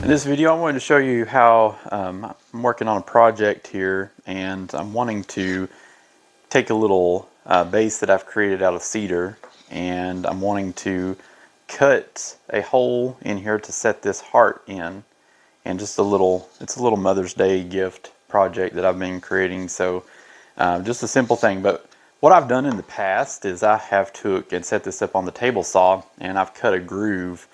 In this video, I wanted to show you how I'm working on a project here, and I'm wanting to take a little base that I've created out of cedar, and I'm wanting to cut a hole in here to set this heart in, and just it's a little Mother's Day gift project that I've been creating. So just a simple thing, but what I've done in the past is I have took and set this up on the table saw, and I've cut a groove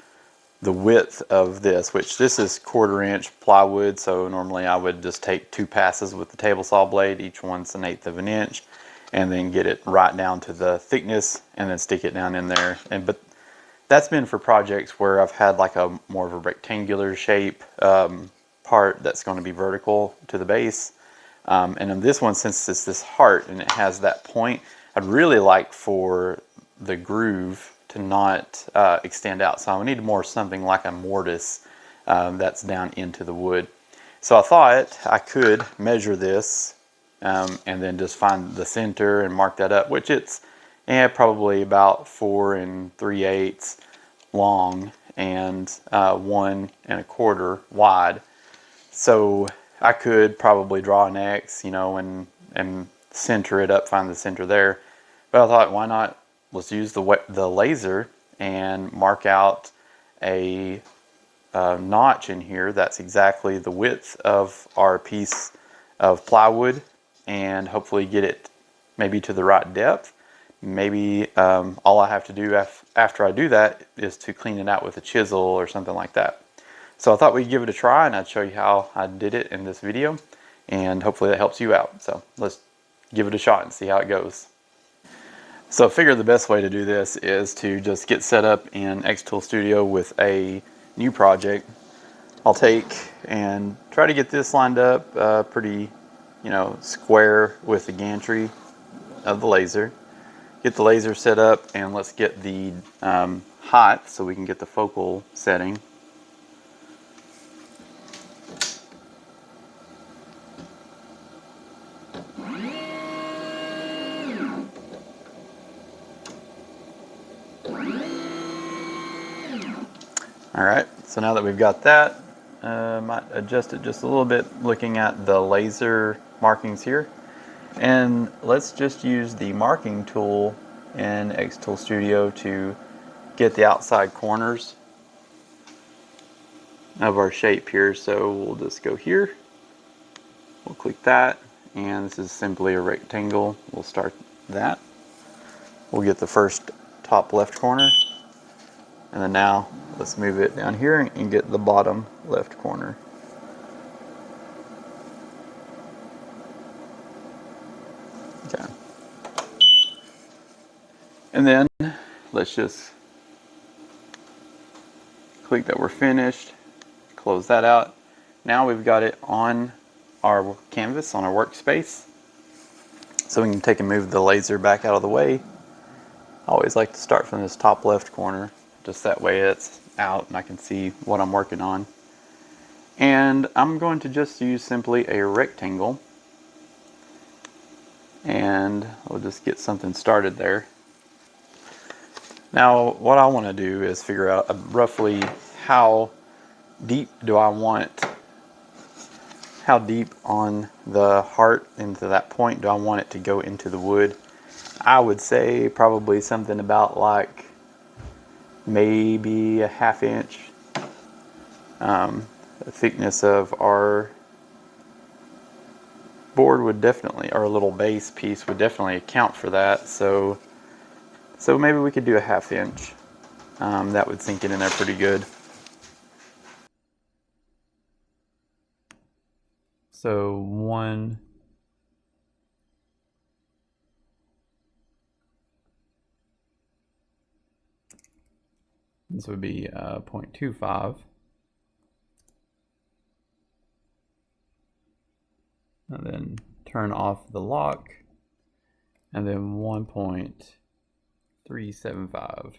the width of this, which this is 1/4 inch plywood, so normally I would just take 2 passes with the table saw blade, each one's 1/8 of an inch, and then get it right down to the thickness and then stick it down in there. But that's been for projects where I've had like a more of a rectangular shape part that's going to be vertical to the base. And in this one, since it's this heart and it has that point, I'd really like for the groove to not extend out. So I need more something like a mortise that's down into the wood. So I thought I could measure this and then just find the center and mark that up, which it's probably about 4 3/8 long and 1 1/4 wide. So I could probably draw an X, you know, and center it up, find the center there. But I thought, why not? Let's use the laser and mark out a notch in here that's exactly the width of our piece of plywood, and hopefully get it maybe to the right depth. Maybe all I have to do after I do that is to clean it out with a chisel or something like that. So I thought we'd give it a try, and I'd show you how I did it in this video, and hopefully that helps you out. So let's give it a shot and see how it goes. So I figure the best way to do this is to just get set up in xTool Studio with a new project. I'll take and try to get this lined up pretty, you know, square with the gantry of the laser. Get the laser set up, and let's get the height so we can get the focal setting. Alright, so now that we've got that, might adjust it just a little bit looking at the laser markings here. And let's just use the marking tool in xTool Studio to get the outside corners of our shape here. So we'll just go here, we'll click that, and this is simply a rectangle. We'll start that. We'll get the first top left corner. And then now let's move it down here and get the bottom left corner. Okay. And then let's just click that we're finished, close that out. Now we've got it on our canvas, on our workspace. So we can take and move the laser back out of the way. I always like to start from this top left corner. Just that way it's out and I can see what I'm working on. And I'm going to just use simply a rectangle, and we'll just get something started there. Now what I want to do is figure out roughly how deep on the heart into that point do I want it to go into the wood. I would say probably something about like maybe a 1/2 inch. The thickness of our board would definitely, our little base piece would definitely account for that. So maybe we could do a 1/2 inch. That would sink it in there pretty good. So this would be 0.25. And then turn off the lock, and then 1.375.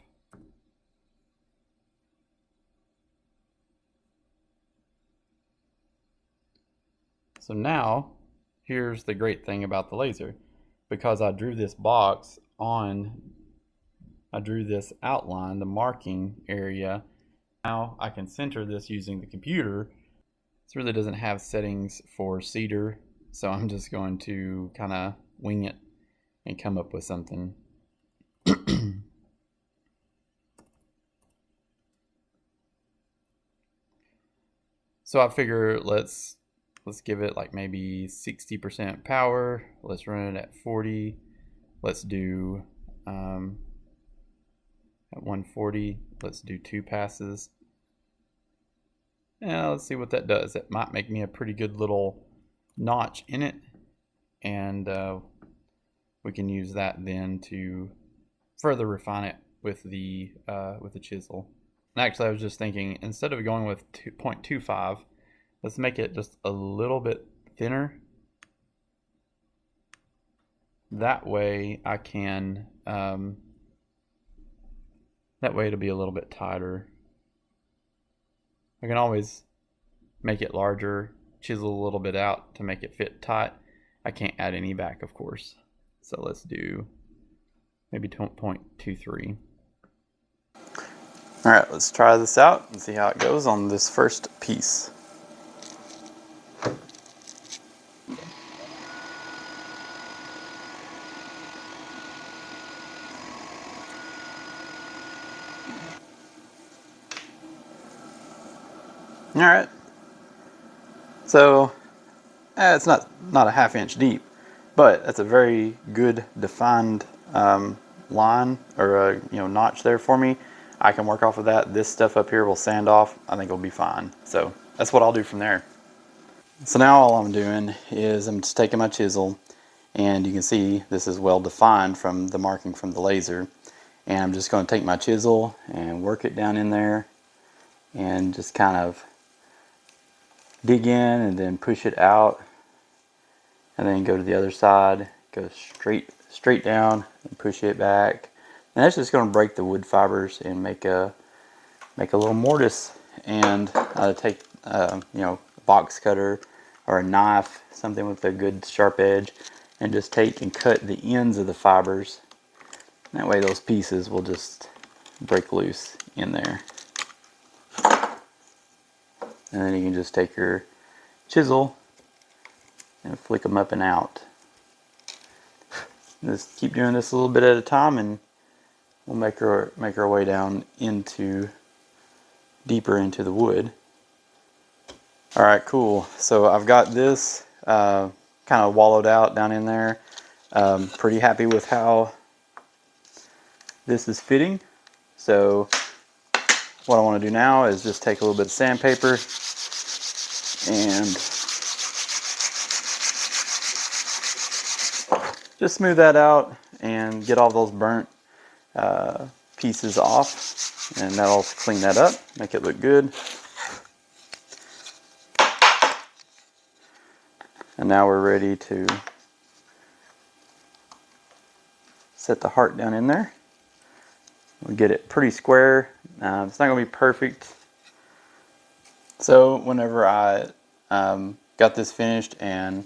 So now, here's the great thing about the laser. Because I drew this outline, the marking area Now I can center this using the computer. This really doesn't have settings for cedar, so I'm just going to kind of wing it and come up with something. So I figure let's give it like maybe 60% power. Let's run it at 40. Let's do at 140. Let's do 2 passes. And let's see what that does. It might make me a pretty good little notch in it, and we can use that then to further refine it with the chisel. And actually, I was just thinking, instead of going with 2.25, let's make it just a little bit thinner. That way I can, that way it'll be a little bit tighter. I can always make it larger, chisel a little bit out to make it fit tight. I can't add any back, of course. So let's do maybe 0.23. All right, let's try this out and see how it goes on this first piece. All right, so it's not a ½ inch deep, but that's a very good defined line or a notch there for me. I can work off of that. This stuff up here will sand off. I think it'll be fine. So that's what I'll do from there. So now all I'm doing is I'm just taking my chisel, and you can see this is well defined from the marking from the laser. And I'm just going to take my chisel and work it down in there and just kind of dig in and then push it out, and then go to the other side, go straight down and push it back. And that's just going to break the wood fibers and make a little mortise. And take a box cutter or a knife, something with a good sharp edge, and just take and cut the ends of the fibers. That way those pieces will just break loose in there. And then you can just take your chisel and flick them up and out. Just keep doing this a little bit at a time, and we'll make our way down deeper into the wood. All right, cool. So I've got this kind of wallowed out down in there. Pretty happy with how this is fitting. So what I want to do now is just take a little bit of sandpaper and just smooth that out and get all those burnt pieces off, and that'll clean that up, make it look good. And now we're ready to set the heart down in there. We'll get it pretty square. It's not going to be perfect. So whenever I got this finished and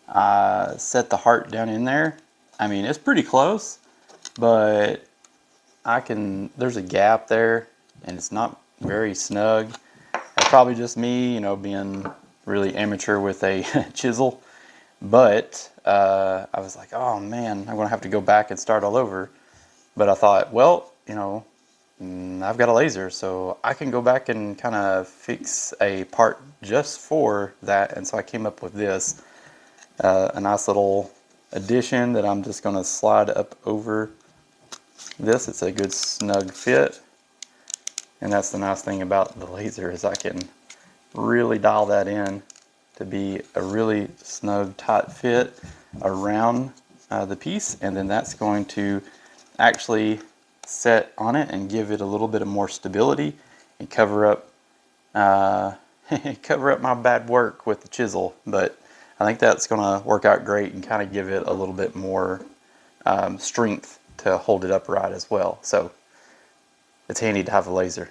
I set the heart down in there, I mean, it's pretty close, but there's a gap there and it's not very snug. It's probably just me, being really amateur with a chisel. But I was like, oh man, I'm going to have to go back and start all over. But I thought, well, I've got a laser, so I can go back and kind of fix a part just for that. And so I came up with this, a nice little addition that I'm just going to slide up over this. It's a good snug fit. And that's the nice thing about the laser, is I can really dial that in to be a really snug, tight fit around the piece. And then that's going to actually set on it and give it a little bit of more stability and cover up my bad work with the chisel. But I think that's going to work out great and kind of give it a little bit more strength to hold it upright as well. So it's handy to have a laser.